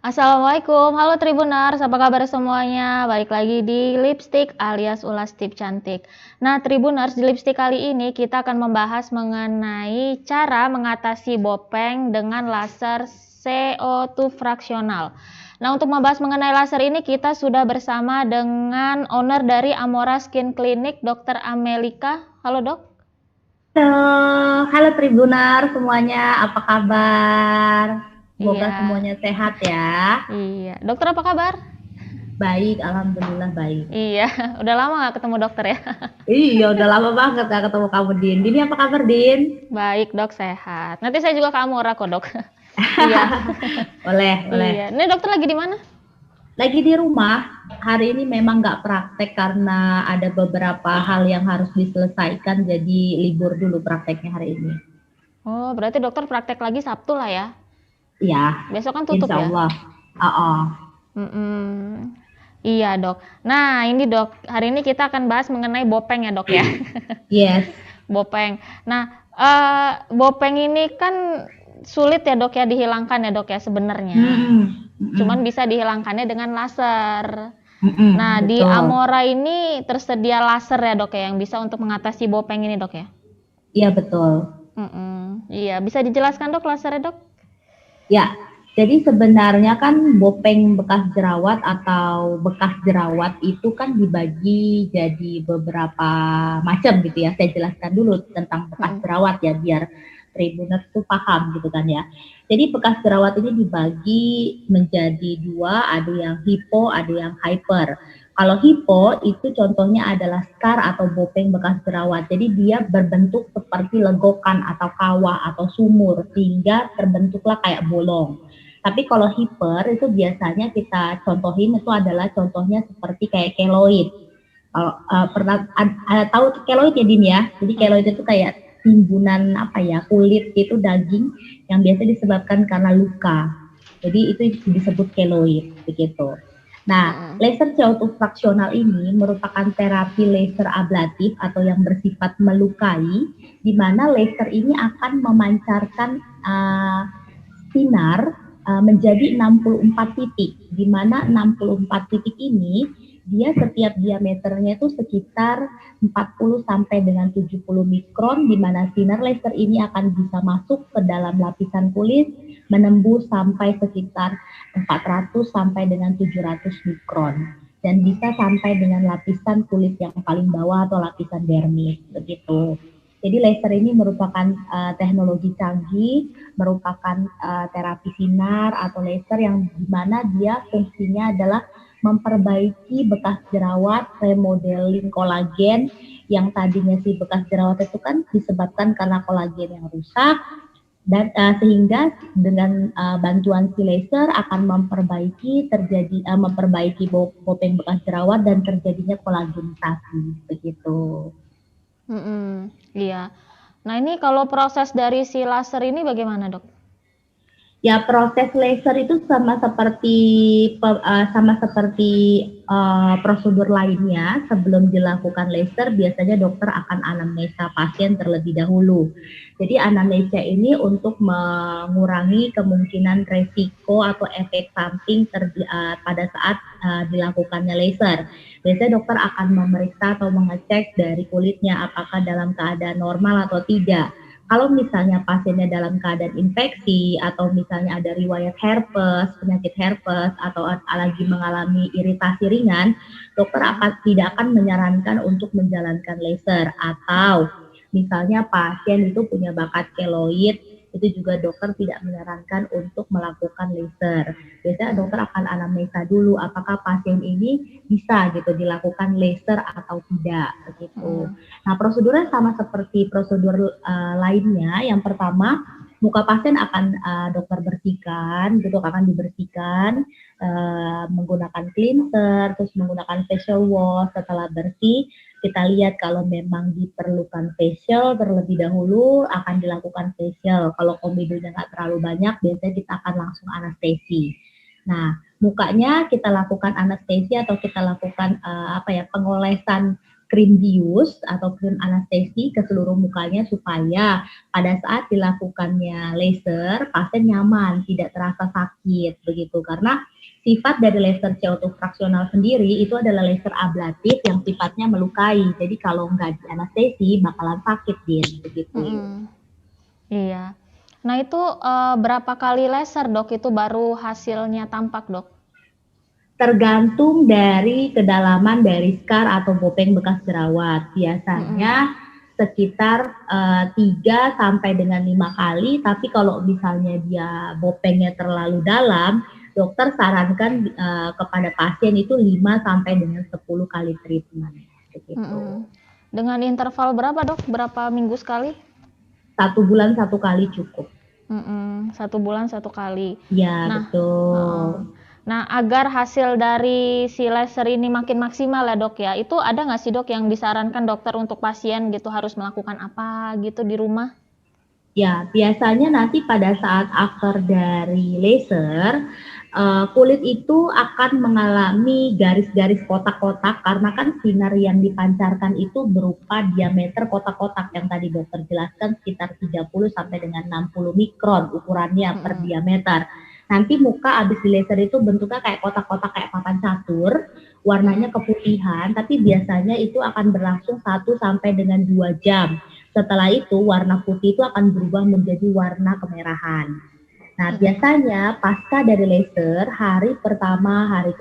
Assalamualaikum, halo Tribuners, apa kabar semuanya? Balik lagi di Lipstick alias Ulas Tip Cantik. Nah Tribuners, di Lipstick kali ini kita akan membahas mengenai cara mengatasi bopeng dengan laser CO2 fraksional. Nah untuk membahas mengenai laser ini kita sudah bersama dengan owner dari Amora Skin Clinic, Dr. Amelika. Halo dok. Halo Tribunar semuanya, apa kabar? Semoga Iya, semuanya sehat ya. iya. Dokter apa kabar? Baik, alhamdulillah baik. Iya, udah lama gak ketemu dokter ya? Iya, udah lama banget gak ketemu kamu, Din. Dini apa kabar, Din? Baik dok, sehat. Nanti saya juga ke Amora kok dok. Iya, Boleh, boleh. iya. Ini dokter lagi di mana? Lagi di rumah. Hari ini memang nggak praktek karena ada beberapa hal yang harus diselesaikan, jadi libur dulu prakteknya hari ini. Oh, berarti dokter praktek lagi Sabtu lah ya? Ya, Besok kan tutup insya ya? Allah. Oh. Mm-mm. Iya dok. Nah ini dok, hari ini kita akan bahas mengenai bopeng ya dok ya. Yes. Bopeng. Nah, bopeng ini kan sulit ya dok ya dihilangkan ya dok ya sebenarnya. Cuman bisa dihilangkannya dengan laser. Nah, di Betul. Amora ini tersedia laser ya dok ya yang bisa untuk mengatasi bopeng ini dok ya? Iya, betul. Iya, bisa dijelaskan dok lasernya dok? Ya, jadi sebenarnya kan bopeng bekas jerawat atau bekas jerawat itu kan dibagi jadi beberapa macam gitu ya. Saya jelaskan dulu tentang bekas jerawat ya biar Tribuners tuh paham gitu kan ya. Jadi bekas jerawat ini dibagi menjadi dua, ada yang hipo, ada yang hyper. Kalau hipo itu contohnya adalah scar atau bopeng bekas jerawat. Jadi dia berbentuk seperti legokan atau kawah atau sumur sehingga terbentuklah kayak bolong. Tapi kalau hiper itu biasanya kita contohin itu adalah contohnya seperti kayak keloid. Kalau pernah tahu keloid ya Din ya? Jadi keloid itu kayak timbunan apa ya kulit itu daging yang biasa disebabkan karena luka. Jadi itu disebut keloid begitu. Nah, laser CO2 fraksional ini merupakan terapi laser ablatif atau yang bersifat melukai, di mana laser ini akan memancarkan sinar menjadi 64 titik, di mana 64 titik ini dia setiap diameternya itu sekitar 40 sampai dengan 70 mikron, di mana sinar laser ini akan bisa masuk ke dalam lapisan kulit menembus sampai sekitar 400 sampai dengan 700 mikron dan bisa sampai dengan lapisan kulit yang paling bawah atau lapisan dermis begitu. Jadi laser ini merupakan teknologi canggih, merupakan terapi sinar atau laser yang dimana dia fungsinya adalah memperbaiki bekas jerawat, remodeling kolagen yang tadinya si bekas jerawat itu kan disebabkan karena kolagen yang rusak dan sehingga dengan bantuan si laser akan memperbaiki bopeng bekas jerawat dan terjadinya kolagenisasi begitu. Iya. Nah ini kalau proses dari si laser ini bagaimana dok? Ya proses laser itu sama seperti prosedur lainnya. Sebelum dilakukan laser biasanya dokter akan anamnesa pasien terlebih dahulu. Jadi anamnesa ini untuk mengurangi kemungkinan resiko atau efek samping pada saat dilakukannya laser. Biasanya dokter akan memeriksa atau mengecek dari kulitnya apakah dalam keadaan normal atau tidak. Kalau misalnya pasiennya dalam keadaan infeksi atau misalnya ada riwayat herpes, penyakit herpes atau lagi mengalami iritasi ringan, dokter tidak akan menyarankan untuk menjalankan laser. Atau misalnya pasien itu punya bakat keloid, itu juga dokter tidak menyarankan untuk melakukan laser. Biasanya dokter akan anamnesa dulu apakah pasien ini bisa gitu dilakukan laser atau tidak begitu. Nah, prosedurnya sama seperti prosedur lainnya. Yang pertama, muka pasien akan dokter bersihkan, gitu akan dibersihkan menggunakan cleanser, terus menggunakan facial wash. Setelah bersih, kita lihat kalau memang diperlukan facial terlebih dahulu akan dilakukan facial. Kalau komedonya nggak terlalu banyak, biasanya kita akan langsung anestesi. Nah, mukanya kita lakukan anestesi atau kita lakukan pengolesan krim bius atau krim anestesi ke seluruh mukanya supaya pada saat dilakukannya laser pasien nyaman, tidak terasa sakit begitu. Karena sifat dari laser CO2 fraksional sendiri itu adalah laser ablatif yang sifatnya melukai. Jadi kalau nggak di anestesi bakalan sakit Din, begitu. Iya. Nah itu berapa kali laser dok itu baru hasilnya tampak dok? Tergantung dari kedalaman dari scar atau bopeng bekas jerawat. Biasanya sekitar 3 sampai dengan 5 kali, tapi kalau misalnya dia bopengnya terlalu dalam, dokter sarankan kepada pasien itu 5 sampai dengan 10 kali treatment. Begitu. Dengan interval berapa dok? Berapa minggu sekali? 1 bulan 1 kali cukup. 1 bulan 1 kali. Ya, betul. Nah, agar hasil dari si laser ini makin maksimal ya dok ya, itu ada nggak sih dok yang disarankan dokter untuk pasien gitu harus melakukan apa gitu di rumah? Ya, biasanya nanti pada saat after dari laser, kulit itu akan mengalami garis-garis kotak-kotak karena kan sinar yang dipancarkan itu berupa diameter kotak-kotak yang tadi dokter jelaskan sekitar 30 sampai dengan 60 mikron ukurannya per diameter. Nanti muka abis di laser itu bentuknya kayak kotak-kotak kayak papan catur, warnanya keputihan, tapi biasanya itu akan berlangsung 1 sampai dengan 2 jam. Setelah itu warna putih itu akan berubah menjadi warna kemerahan. Nah, biasanya pasca dari laser, hari pertama, hari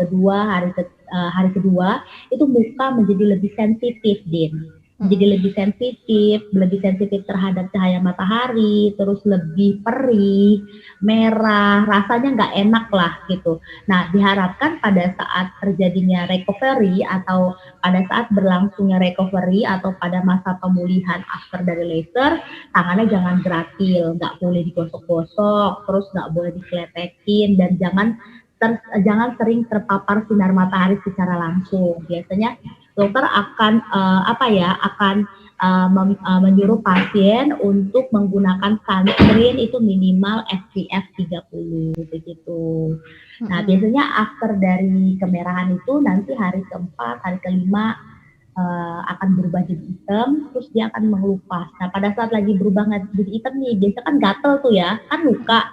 kedua itu muka menjadi lebih sensitif, Din. Jadi lebih sensitif terhadap cahaya matahari, terus lebih perih, merah, rasanya nggak enak lah gitu. Nah, diharapkan pada saat terjadinya recovery atau pada saat berlangsungnya recovery atau pada masa pemulihan after dari laser, tangannya jangan gratil, nggak boleh digosok-gosok, terus nggak boleh dikeletekin, dan jangan sering terpapar sinar matahari secara langsung. Biasanya dokter akan menyuruh pasien untuk menggunakan sunscreen itu minimal SPF 30 begitu. Nah, biasanya after dari kemerahan itu nanti hari keempat, hari kelima akan berubah jadi hitam, terus dia akan mengelupas. Nah, pada saat lagi berubah jadi hitam nih, biasa kan gatel tuh ya, kan luka.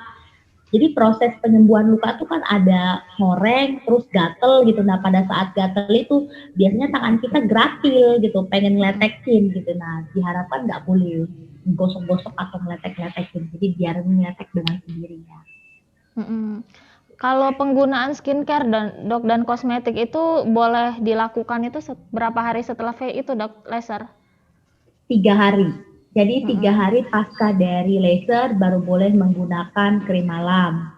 Jadi proses penyembuhan luka itu kan ada ngoreng, terus gatel gitu. Nah, pada saat gatel itu biasanya tangan kita gratil gitu, pengen ngeletekin gitu. Nah, diharapkan nggak boleh gosok-gosok atau ngeletek-ngeletekin. Jadi biar ngeletek dengan sendirinya. Kalau penggunaan skincare dan kosmetik itu boleh dilakukan itu berapa hari setelah itu dok laser? 3 hari. Jadi 3 hari pasca dari laser baru boleh menggunakan krim malam.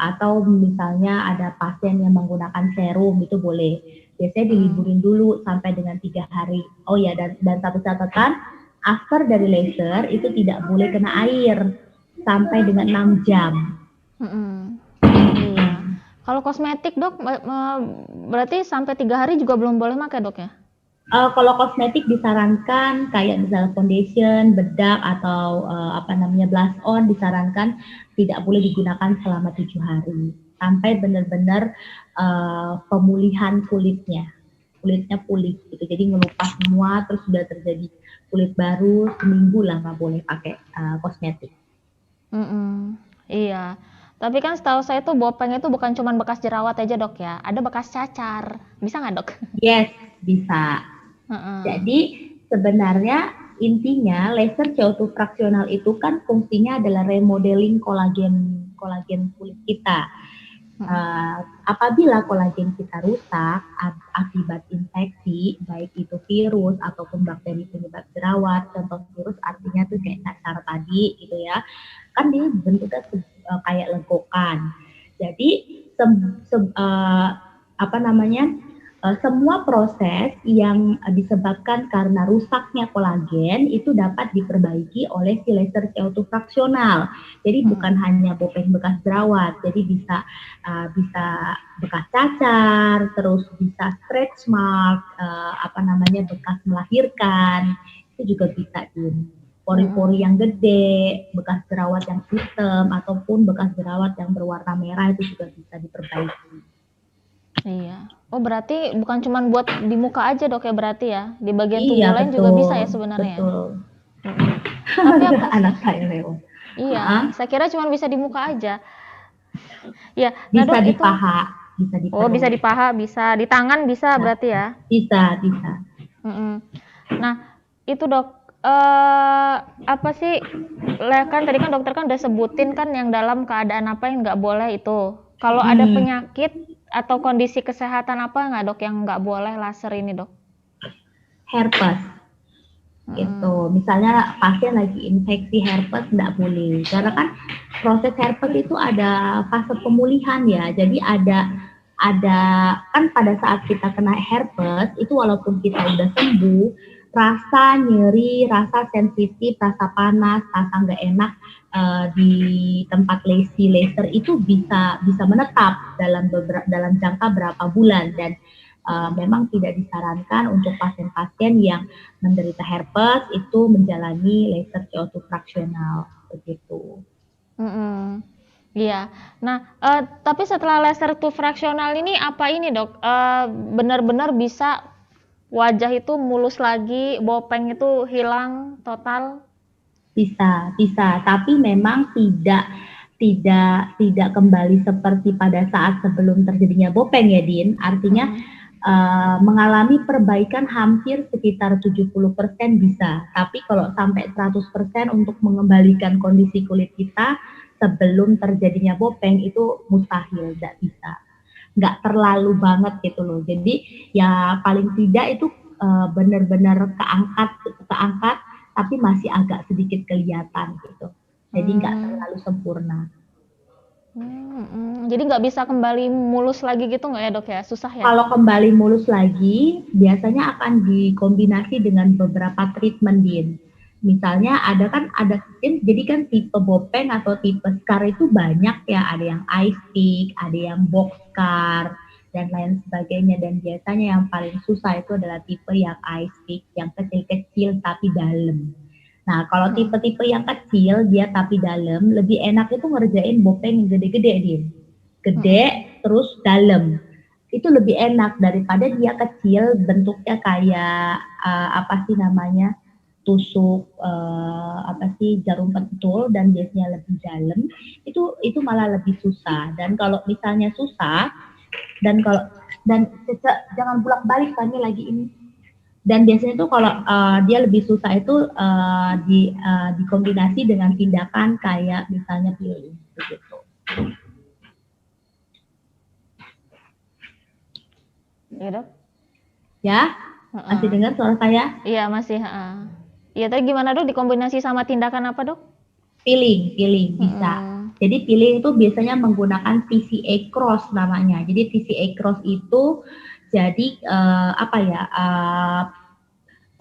Atau misalnya ada pasien yang menggunakan serum itu boleh. Biasanya diliburin dulu sampai dengan 3 hari. Oh ya, dan satu catatan, after dari laser itu tidak boleh kena air sampai dengan 6 jam. Iya. Kalau kosmetik dok, berarti sampai 3 hari juga belum boleh pakai dok ya? Kalau kosmetik disarankan kayak misalnya foundation, bedak atau blush on disarankan tidak boleh digunakan selama 7 hari sampai benar-benar pemulihan kulitnya pulih gitu. Jadi ngelupas semua terus sudah terjadi kulit baru, seminggu lah nggak boleh pakai kosmetik. Iya. Tapi kan setahu saya tuh bopeng itu bukan cuma bekas jerawat aja dok ya, ada bekas cacar. Bisa nggak dok? Yes, bisa. Jadi sebenarnya intinya laser CO2 fraksional itu kan fungsinya adalah remodeling kolagen kulit kita. Apabila kolagen kita rusak akibat infeksi, baik itu virus ataupun bakteri penyebab jerawat, contoh virus artinya tuh kayak cacar tadi gitu ya, kan dia bentuknya kayak lengkokan. Jadi semua proses yang disebabkan karena rusaknya kolagen itu dapat diperbaiki oleh si laser CO2 fraksional. Jadi bukan hanya bopeng bekas jerawat, jadi bisa bekas cacar, terus bisa stretch mark, bekas melahirkan, itu juga bisa pori-pori yang gede, bekas jerawat yang hitam ataupun bekas jerawat yang berwarna merah itu juga bisa diperbaiki. Iya. Oh, berarti bukan cuma buat di muka aja dok ya berarti ya? Di bagian Iya tubuh lain juga bisa ya betul, sebenarnya ya? betul. Mm-mm. Tapi apa sih? Anak saya lewat. Iya, saya kira cuma bisa di muka aja. Ya, nah Bisa dok di itu, paha, bisa di oh bisa perut, di paha, bisa di tangan bisa bisa, berarti ya? bisa, bisa. Mm-mm. Nah, itu dok, apa sih? Kan tadi kan dokter kan udah sebutin kan yang dalam keadaan apa yang nggak boleh itu. Kalau ada Hmm, penyakit atau kondisi kesehatan apa nggak dok yang nggak boleh laser ini dok? herpes. Gitu. Mm-mm. Misalnya pasien lagi infeksi herpes nggak boleh, karena kan proses herpes itu ada fase pemulihan ya. Jadi ada kan pada saat kita kena herpes itu walaupun kita udah sembuh, rasa nyeri, rasa sensitif, rasa panas, rasa nggak enak di tempat lesi laser itu bisa bisa menetap dalam jangka berapa bulan dan memang tidak disarankan untuk pasien-pasien yang menderita herpes itu menjalani laser CO2 fraksional begitu. Mm-mm. Iya. Nah, tapi setelah laser tuh fraksional ini apa ini dok? Benar-benar bisa wajah itu mulus lagi, bopeng itu hilang total? Bisa, bisa, tapi memang tidak kembali seperti pada saat sebelum terjadinya bopeng ya Din. Artinya mengalami perbaikan hampir sekitar 70% bisa. Tapi kalau sampai 100% untuk mengembalikan kondisi kulit kita sebelum terjadinya bopeng itu mustahil, tidak bisa. Nggak terlalu banget gitu loh. Jadi ya paling tidak itu benar-benar keangkat tapi masih agak sedikit kelihatan gitu. Jadi nggak Hmm. terlalu sempurna. Jadi nggak bisa kembali mulus lagi gitu nggak ya dok ya? Susah ya? Kalau kembali mulus lagi, biasanya akan dikombinasi dengan beberapa treatment Din. Misalnya jadi kan tipe bopeng atau tipe scar itu banyak ya, ada yang eye stick, ada yang box scar, dan lain sebagainya. Dan biasanya yang paling susah itu adalah tipe yang eye stick, yang kecil-kecil tapi dalam. Nah, kalau tipe-tipe yang kecil, dia tapi dalam, lebih enak itu ngerjain bopeng yang gede-gede, Din. Gede, terus dalam itu lebih enak daripada dia kecil bentuknya kayak apa sih namanya tusuk apa sih jarum pentul dan biasanya lebih dalam itu malah lebih susah dan kalau misalnya susah dan kalau dan jangan bolak balik kami lagi ini dan biasanya tuh kalau dia lebih susah itu dikombinasi dengan tindakan kayak misalnya peeling begitu. Iya dok? Ya, masih dengar suara saya? Iya masih. Iya tadi gimana dok? Dikombinasi sama tindakan apa dok? Peeling bisa. Jadi peeling itu biasanya menggunakan TCA cross namanya. Jadi TCA cross itu jadi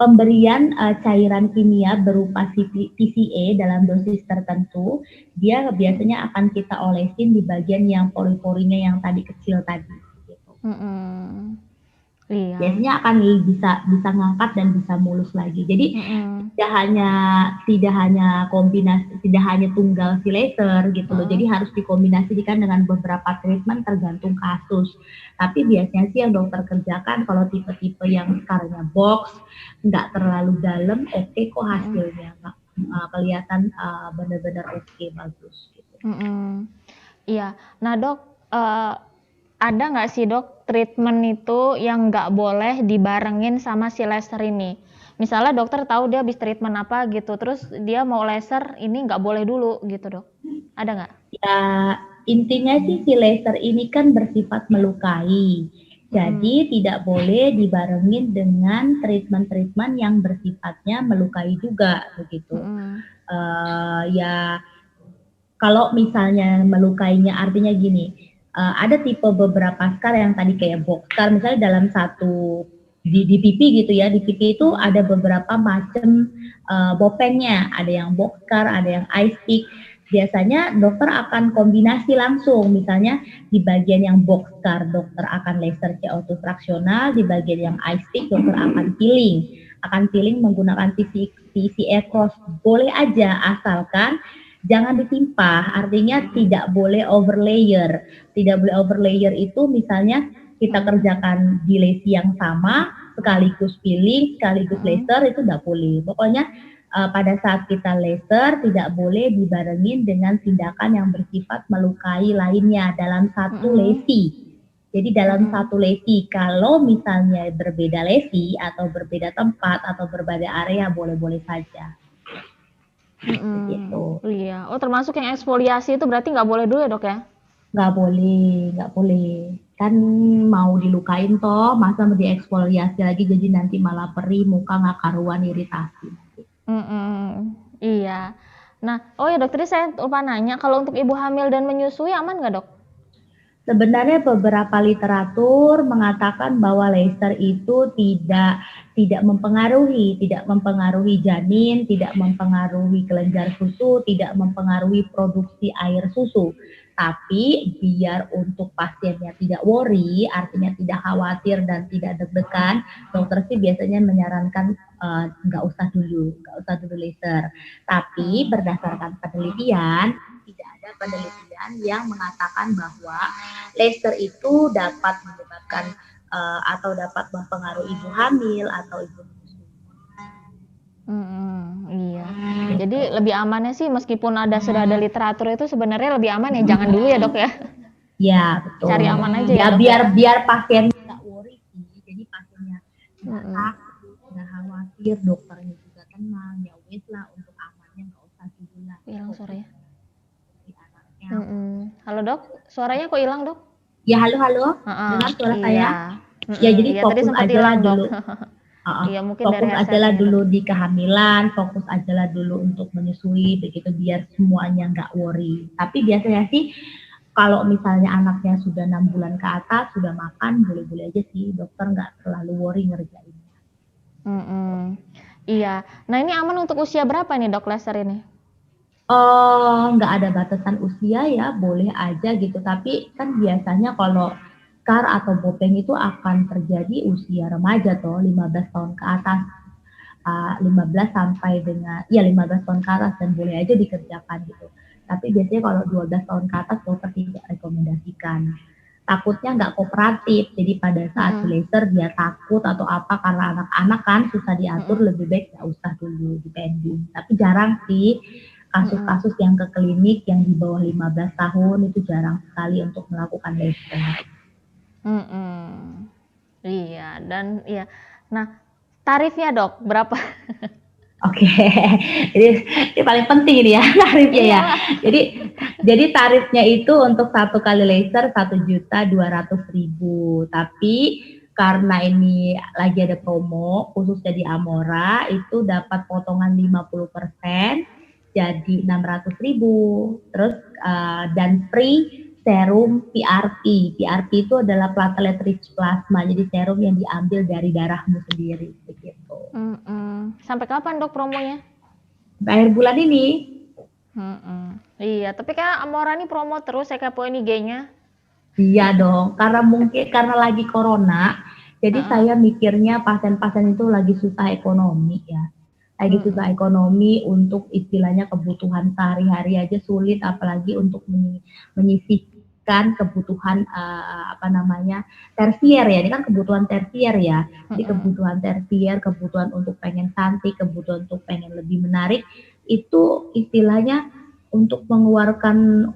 pemberian cairan kimia berupa TCA dalam dosis tertentu. Dia biasanya akan kita olesin di bagian yang pori-porinya yang tadi kecil tadi. Gitu. Iya. Biasanya akan bisa ngangkat dan bisa mulus lagi. Jadi tidak hanya tunggal si laser gitu loh. Jadi harus dikombinasikan dengan beberapa treatment tergantung kasus. Tapi biasanya sih yang dokter kerjakan kalau tipe-tipe yang scarnya box, nggak terlalu dalam, oke kok hasilnya kelihatan benar-benar oke, bagus gitu. Iya. Nah dok, ada nggak sih dok treatment itu yang nggak boleh dibarengin sama si laser ini? Misalnya dokter tahu dia habis treatment apa gitu, terus dia mau laser ini nggak boleh dulu gitu dok? Ada nggak? Ya intinya sih si laser ini kan bersifat melukai. Jadi tidak boleh dibarengin dengan treatment-treatment yang bersifatnya melukai juga begitu. Ya kalau misalnya melukainya artinya gini, ada tipe beberapa scar yang tadi kayak box scar, misalnya dalam satu di pipi gitu ya, di pipi itu ada beberapa macam bopengnya, ada yang box scar, ada yang eye stick. Biasanya dokter akan kombinasi langsung, misalnya di bagian yang box scar dokter akan laser CO2 fraksional, di bagian yang eye stick dokter akan peeling menggunakan TCA cross, boleh aja asalkan jangan ditimpa, artinya tidak boleh overlayer. Tidak boleh overlayer itu misalnya kita kerjakan di lesi yang sama, sekaligus peeling, sekaligus laser itu nggak boleh. Pokoknya pada saat kita laser tidak boleh dibarengin dengan tindakan yang bersifat melukai lainnya dalam satu lesi. Jadi dalam satu lesi, kalau misalnya berbeda lesi atau berbeda tempat atau berbeda area boleh-boleh saja. Begitu. Iya. Oh, termasuk yang eksfoliasi itu berarti nggak boleh dulu ya, Dok ya? Nggak boleh. Kan mau dilukain toh, masa mau dieksfoliasi lagi jadi nanti malah perih, muka nggak karuan, iritasi. Iya. Nah, oh ya dok, tadi saya lupa nanya, kalau untuk ibu hamil dan menyusui aman nggak dok? Sebenarnya beberapa literatur mengatakan bahwa laser itu tidak mempengaruhi janin, tidak mempengaruhi kelenjar susu, tidak mempengaruhi produksi air susu. Tapi biar untuk pasiennya tidak worry, artinya tidak khawatir dan tidak deg-degan, dokter sih biasanya menyarankan nggak usah dulu laser. Tapi berdasarkan penelitian, tidak ada penelitian yang mengatakan bahwa laser itu dapat menyebabkan atau dapat mempengaruhi ibu hamil atau ibu menyusui. Iya. Jadi lebih amannya sih meskipun sudah ada literatur itu sebenarnya lebih aman ya jangan dulu ya dok ya. Ya betul. Cari aman aja ya dok. Biar pasien nggak worry sih. Jadi pasiennya nggak takut, nggak khawatir, dokternya juga tenang. Ya wes lah untuk amannya nggak usah dulu lah. Hilang suaranya. Halo dok, suaranya kok hilang dok? Ya halo. Dengar suara saya? Ya jadi fokus aja lah dulu. Iya, mungkin fokus aja lah dulu di kehamilan, fokus aja lah dulu untuk menyusui, begitu biar semuanya nggak worry. Tapi biasanya sih kalau misalnya anaknya sudah 6 bulan ke atas, sudah makan, boleh-boleh aja sih, dokter nggak terlalu worry ngerjainnya. Iya, nah ini aman untuk usia berapa nih dok laser ini? Nggak ada batasan usia ya, boleh aja gitu. Tapi kan biasanya kalau scar atau bopeng itu akan terjadi usia remaja toh, 15 tahun ke atas. 15 sampai dengan 15 tahun ke atas dan boleh aja dikerjakan gitu. Tapi biasanya kalau 12 tahun ke atas dokter tidak rekomendasikan. Takutnya nggak kooperatif, jadi pada saat laser dia takut atau apa karena anak-anak kan susah diatur, lebih baik nggak usah dulu dipending. Tapi jarang sih kasus-kasus yang ke klinik yang di bawah 15 tahun itu jarang sekali untuk melakukan laser. Iya, dan iya. Nah, tarifnya dok berapa? Oke, ini paling penting ini ya tarifnya ya. Jadi tarifnya itu untuk satu kali laser 1.200.000. Tapi karena ini lagi ada promo khususnya di Amora itu dapat potongan 50%, jadi 600.000. Terus dan free serum PRP. PRP itu adalah platelet rich plasma, jadi serum yang diambil dari darahmu sendiri begitu. Sampai kapan dok promonya? Akhir bulan ini. Iya, tapi kan Amora ini promo terus, saya kepoin IG-nya. Iya dong, karena lagi corona, jadi saya mikirnya pasien-pasien itu lagi susah ekonomi ya. Lagi susah ekonomi untuk istilahnya kebutuhan sehari-hari aja sulit, apalagi untuk menyisihkan kebutuhan tersier ya. Ini kan kebutuhan tersier ya. Jadi kebutuhan tersier, kebutuhan untuk pengen cantik, kebutuhan untuk pengen lebih menarik, itu istilahnya untuk mengeluarkan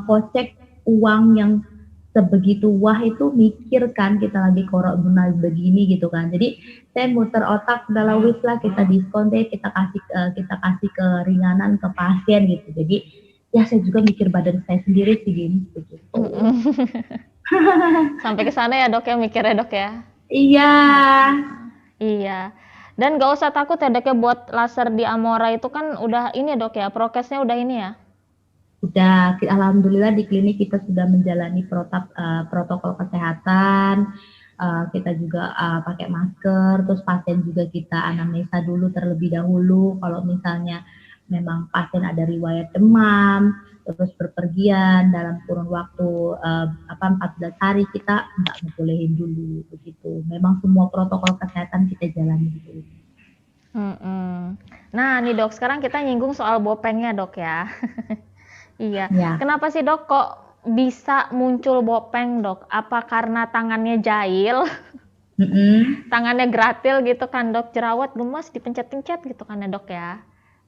kocek uang yang sebegitu wah itu mikir kan kita lagi corona begini gitu kan. Jadi saya muter otak dalam wis lah kita diskon deh, kita kasih keringanan ke pasien gitu. Jadi ya saya juga mikir badan saya sendiri sih gini begitu. Sampai ke sana ya dok ya mikirnya dok ya. Iya. Iya. Dan gak usah takut ya dok ya buat laser di Amora itu kan udah ini dok ya, prokesnya udah ini ya. Udah, alhamdulillah di klinik kita sudah menjalani protokol kesehatan, kita juga pakai masker, terus pasien juga kita anamnesa dulu terlebih dahulu, kalau misalnya memang pasien ada riwayat demam, terus berpergian dalam kurun waktu 14 hari kita nggak bolehin dulu begitu. Memang semua protokol kesehatan kita jalani dulu. Nah nih dok, sekarang kita nyinggung soal bopengnya dok ya. Iya. Ya. Kenapa sih dok kok bisa muncul bopeng dok? Apa karena tangannya jahil, tangannya gratil gitu kan dok, jerawat gemes dipencet-pencet gitu kan ya dok ya?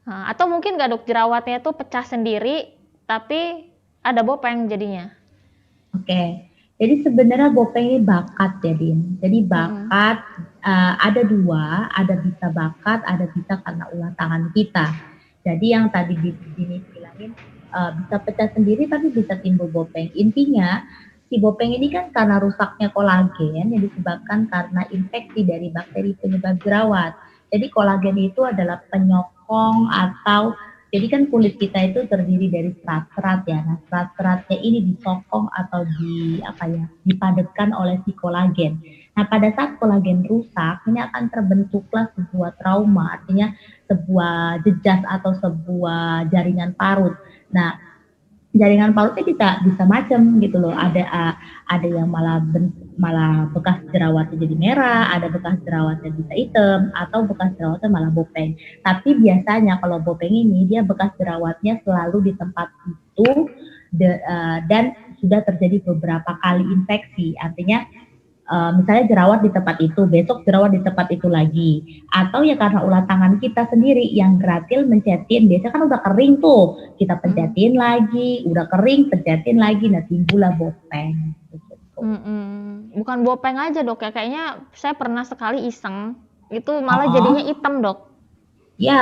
Atau mungkin nggak dok, jerawatnya itu pecah sendiri, tapi ada bopeng jadinya? Oke, jadi sebenarnya bopeng ini bakat ya, Din. Jadi bakat ada dua, ada bisa bakat, ada bisa karena ulah tangan kita. Jadi yang tadi Dini bilangin bisa pecah sendiri tapi bisa timbul bopeng. Intinya si bopeng ini kan karena rusaknya kolagen yang disebabkan karena infeksi dari bakteri penyebab jerawat. Jadi kolagen itu adalah penyokong atau jadi kan kulit kita itu terdiri dari serat-serat ya. Nah, serat-seratnya ini disokong atau dipadatkan oleh si kolagen. Nah, pada saat kolagen rusak, ini akan terbentuklah sebuah trauma, artinya sebuah jejas atau sebuah jaringan parut. Nah, jaringan parutnya bisa macam gitu loh. Ada yang malah bekas jerawatnya jadi merah, ada bekas jerawatnya bisa hitam, atau bekas jerawatnya malah bopeng. Tapi biasanya kalau bopeng ini dia bekas jerawatnya selalu di tempat itu dan sudah terjadi beberapa kali infeksi. Artinya misalnya jerawat di tempat itu, besok jerawat di tempat itu lagi. Atau ya karena ulah tangan kita sendiri yang gratil mencetin, biasanya kan udah kering tuh, kita pencetin lagi, udah kering, pencetin lagi, nah timbullah bopeng. Bukan bopeng aja dok ya, kayaknya saya pernah sekali iseng, itu malah jadinya hitam dok. Ya,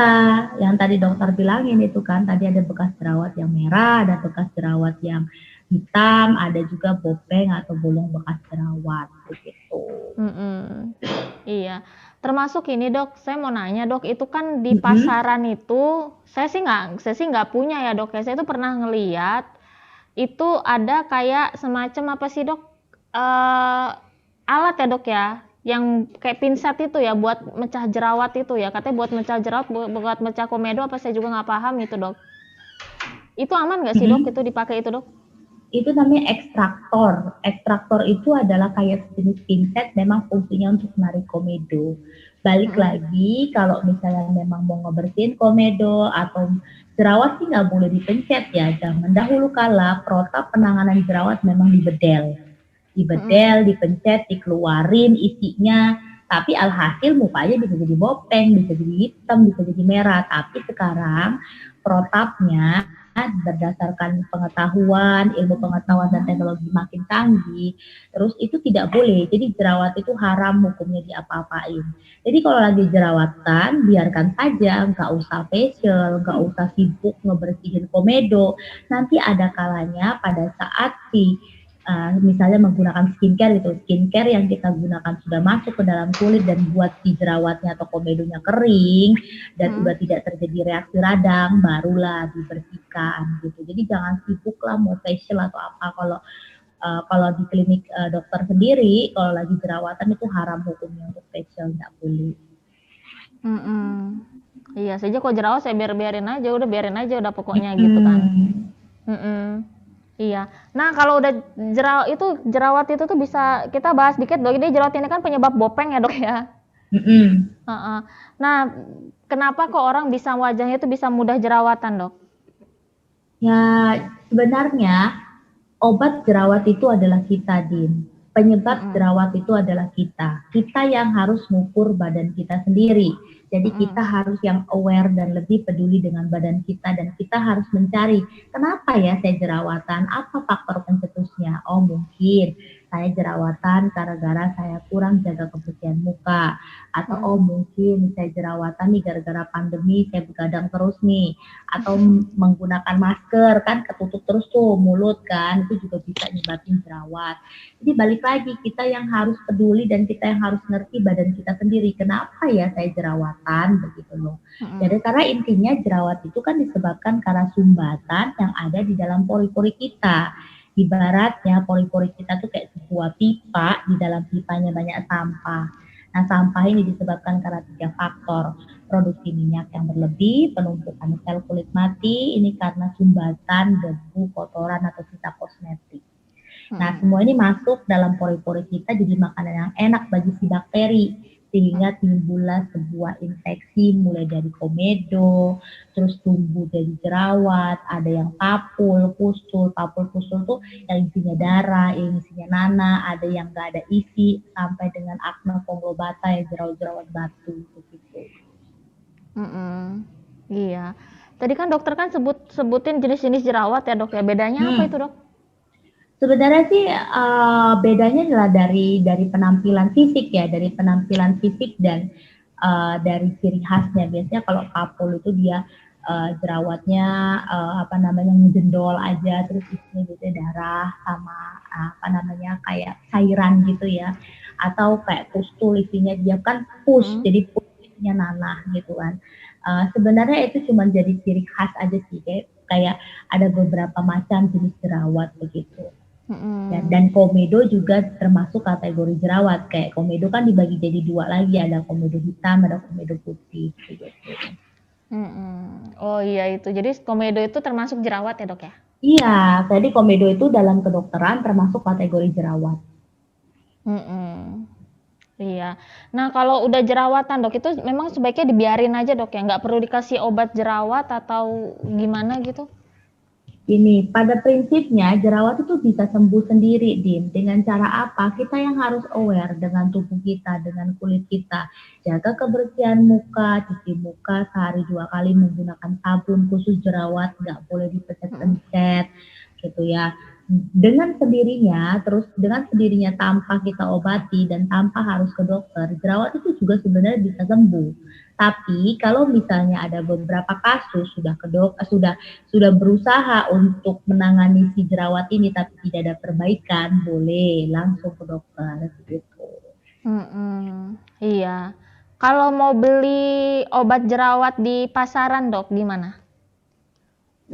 yang tadi dokter bilangin itu kan, tadi ada bekas jerawat yang merah, ada bekas jerawat yang hitam, ada juga bopeng atau bolong bekas jerawat begitu. Iya, termasuk ini dok, saya mau nanya dok, itu kan di pasaran itu saya sih nggak punya ya dok ya. Saya tuh pernah ngeliat itu ada kayak semacam apa sih dok, alat ya dok ya, yang kayak pinset itu ya buat mecah jerawat itu ya, katanya buat mecah jerawat, buat mecah komedo, apa saya juga nggak paham itu dok. Itu aman nggak sih dok itu dipakai itu dok? Itu namanya ekstraktor. Ekstraktor itu adalah kayak jenis pinset, memang fungsinya untuk menarik komedo. Balik lagi, kalau misalnya memang mau ngebersihin komedo atau jerawat sih nggak boleh dipencet ya. Jangan dahulu kala protap penanganan jerawat memang dibedel. Dibedel, dipencet, dikeluarin isinya. Tapi alhasil mukanya bisa jadi bopeng, bisa jadi hitam, bisa jadi merah. Tapi sekarang protapnya berdasarkan pengetahuan, ilmu pengetahuan dan teknologi makin canggih, terus itu tidak boleh. Jadi jerawat itu haram hukumnya diapa-apain. Jadi kalau lagi jerawatan, biarkan saja, nggak usah facial, nggak usah sibuk ngebersihin komedo. Nanti ada kalanya pada saat misalnya menggunakan skincare gitu, skincare yang kita gunakan sudah masuk ke dalam kulit dan buat si jerawatnya atau komedonya kering dan udah tidak terjadi reaksi radang, barulah dibersihkan gitu. Jadi jangan sibuk lah mau facial atau apa. Kalau di klinik dokter sendiri, kalau lagi jerawatan itu haram hukumnya untuk facial, nggak boleh. Iya, saja kok jerawat saya biarin aja udah pokoknya gitu kan. Iya. Nah, kalau udah jerawat itu tuh bisa kita bahas dikit dok. Ini jerawat ini kan penyebab bopeng ya dok ya. Nah, kenapa kok orang bisa wajahnya itu bisa mudah jerawatan dok? Ya, sebenarnya obat jerawat itu adalah kita, Din. Penyebab jerawat itu adalah kita. Kita yang harus mengukur badan kita sendiri. Jadi kita harus yang aware dan lebih peduli dengan badan kita dan kita harus mencari kenapa ya saya jerawatan, apa faktor pencetusnya. Oh mungkin saya jerawatan gara-gara saya kurang jaga kebersihan muka. Atau oh mungkin saya jerawatan nih gara-gara pandemi saya begadang terus nih. Atau menggunakan masker kan ketutup terus tuh mulut kan, itu juga bisa nyebabin jerawat. Jadi balik lagi kita yang harus peduli dan kita yang harus ngerti badan kita sendiri. Kenapa ya saya jerawatan begitu loh. Jadi karena intinya jerawat itu kan disebabkan karena sumbatan yang ada di dalam pori-pori kita. Ibaratnya pori-pori kita tuh kayak sebuah pipa, di dalam pipanya banyak sampah. Nah, sampah ini disebabkan karena 3 faktor. Produksi minyak yang berlebih, penumpukan sel kulit mati, ini karena sumbatan, debu, kotoran, atau sisa kosmetik. Nah, semua ini masuk dalam pori-pori kita jadi makanan yang enak bagi si bakteri. sehingga timbullah sebuah infeksi mulai dari komedo, terus tumbuh dari jerawat, ada yang papul pustul tuh yang isinya darah, yang isinya nanah, ada yang nggak ada isi, sampai dengan akne conglobata yang jerawat-jerawat batu begitu. Iya. Tadi kan dokter kan sebutin jenis-jenis jerawat ya dok ya. Bedanya apa itu dok? Sebenarnya sih bedanya adalah dari penampilan fisik ya, dari penampilan fisik dan dari ciri khasnya. Biasanya kalau kapul itu dia jerawatnya apa namanya menjendol aja, terus isinya biasanya darah sama apa namanya kayak cairan gitu ya, atau kayak pustul isinya dia kan jadi pusnya nanah gitu kan. Sebenarnya itu cuma jadi ciri khas aja sih, kayak ada beberapa macam jenis jerawat begitu. Dan komedo juga termasuk kategori jerawat. Kayak komedo kan dibagi jadi dua lagi, ada komedo hitam, ada komedo putih. Gitu. Oh iya itu, jadi komedo itu termasuk jerawat ya dok ya? Iya, jadi komedo itu dalam kedokteran termasuk kategori jerawat. Iya. Nah kalau udah jerawatan dok, itu memang sebaiknya dibiarin aja dok ya? Nggak perlu dikasih obat jerawat atau gimana gitu? Ini pada prinsipnya jerawat itu bisa sembuh sendiri, Din. Dengan cara apa? Kita yang harus aware dengan tubuh kita, dengan kulit kita. Jaga kebersihan muka, cuci muka sehari 2 kali menggunakan sabun khusus jerawat, nggak boleh dipencet-pencet, gitu ya. Dengan sendirinya tanpa kita obati dan tanpa harus ke dokter, jerawat itu juga sebenarnya bisa sembuh. Tapi kalau misalnya ada beberapa kasus sudah berusaha untuk menangani si jerawat ini tapi tidak ada perbaikan, boleh langsung ke dokter gitu. Iya. Kalau mau beli obat jerawat di pasaran dok, gimana?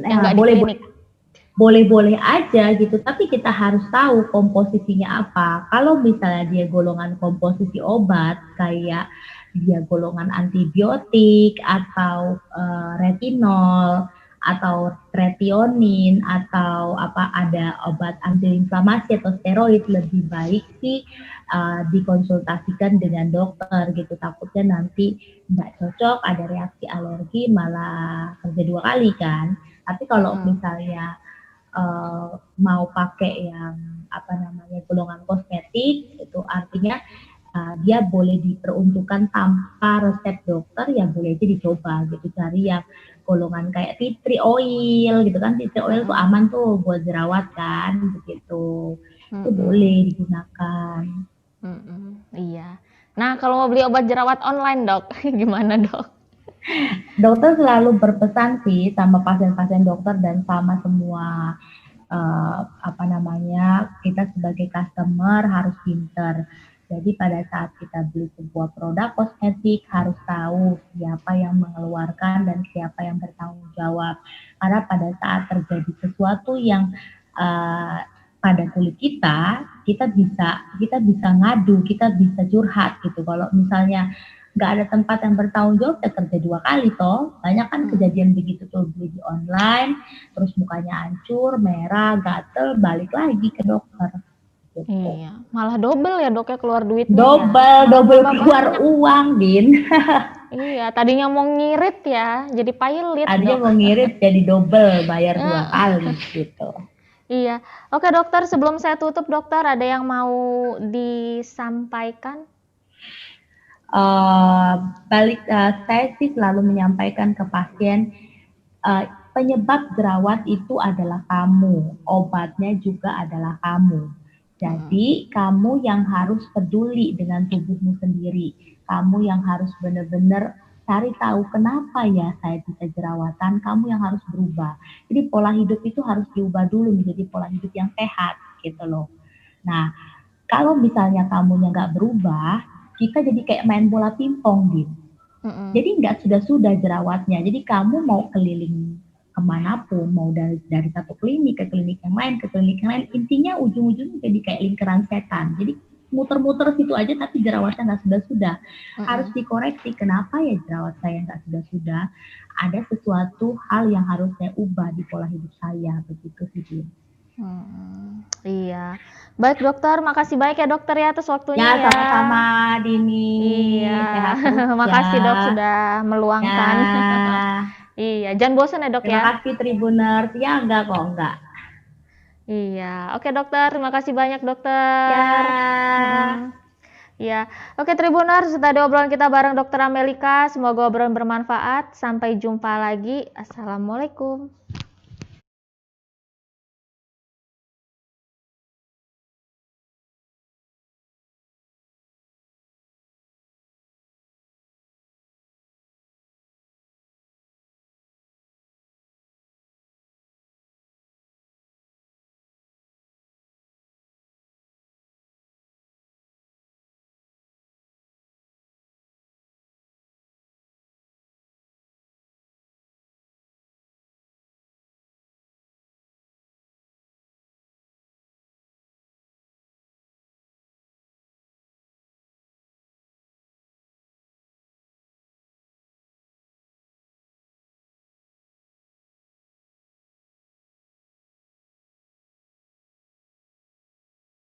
Yang nggak di klinik? Boleh-boleh aja gitu, tapi kita harus tahu komposisinya apa. Kalau misalnya dia golongan komposisi obat kayak dia golongan antibiotik atau retinol atau tretionin atau apa ada obat antiinflamasi atau steroid, lebih baik sih dikonsultasikan dengan dokter gitu. Takutnya nanti nggak cocok, ada reaksi alergi, malah kerja 2 kali kan. Tapi kalau misalnya mau pakai yang apa namanya golongan kosmetik, itu artinya dia boleh diperuntukkan tanpa resep dokter, ya boleh aja dicoba gitu, cari yang golongan kayak tea tree oil gitu kan. Tea tree oil tuh aman tuh buat jerawat kan begitu, itu boleh digunakan. Iya. Nah kalau mau beli obat jerawat online dok, gimana dok? Dokter selalu berpesan sih sama pasien-pasien dokter dan sama semua apa namanya, kita sebagai customer harus pinter. Jadi pada saat kita beli sebuah produk kosmetik harus tahu siapa yang mengeluarkan dan siapa yang bertanggung jawab. Karena pada saat terjadi sesuatu yang pada kulit kita bisa ngadu, kita bisa curhat gitu. Kalau misalnya nggak ada tempat yang bertanggung jawab, ya kerja 2 kali toh. Banyak kan kejadian begitu tuh, beli di online, terus mukanya hancur, merah, gatel, balik lagi ke dokter. Gitu. Iya, malah double ya dok ya keluar duitnya. Double keluar uang, Din. Iya, tadinya mau ngirit ya, jadi pailit. Tadinya mau ngirit jadi double, bayar 2 kali gitu. Iya, oke dokter, sebelum saya tutup dokter, ada yang mau disampaikan? Saya sih selalu menyampaikan ke pasien, penyebab jerawat itu adalah kamu, obatnya juga adalah kamu. Jadi kamu yang harus peduli dengan tubuhmu sendiri, kamu yang harus benar-benar cari tahu kenapa ya saya bisa jerawatan, kamu yang harus berubah. Jadi pola hidup itu harus diubah dulu menjadi pola hidup yang sehat gitu loh. Nah, kalau misalnya kamunya nggak berubah, kita jadi kayak main bola pingpong gitu. Jadi nggak sudah jerawatnya. Jadi kamu mau keliling kemanapun, mau dari satu klinik ke klinik yang lain, intinya ujung-ujungnya jadi kayak lingkaran setan. Jadi muter-muter situ aja tapi jerawatnya nggak sudah. Harus dikoreksi, kenapa ya jerawat saya nggak sudah. Ada sesuatu hal yang harus saya ubah di pola hidup saya, begitu sih. Iya. Baik dokter, makasih banyak ya dokter ya atas waktunya Ya, ya. sama-sama Dini. Iya. Sehat terus Makasih dok ya. sudah meluangkan. Ya. Iya, jangan bosan ya dok Terima ya. kasih Tribuners. Ya, enggak kok, enggak. Iya. Oke dokter, terima kasih banyak Ya. dokter. Iya. Oke Tribuners, tadi obrolan kita bareng dokter Amelika. Semoga obrolan bermanfaat. Sampai jumpa lagi. Assalamualaikum.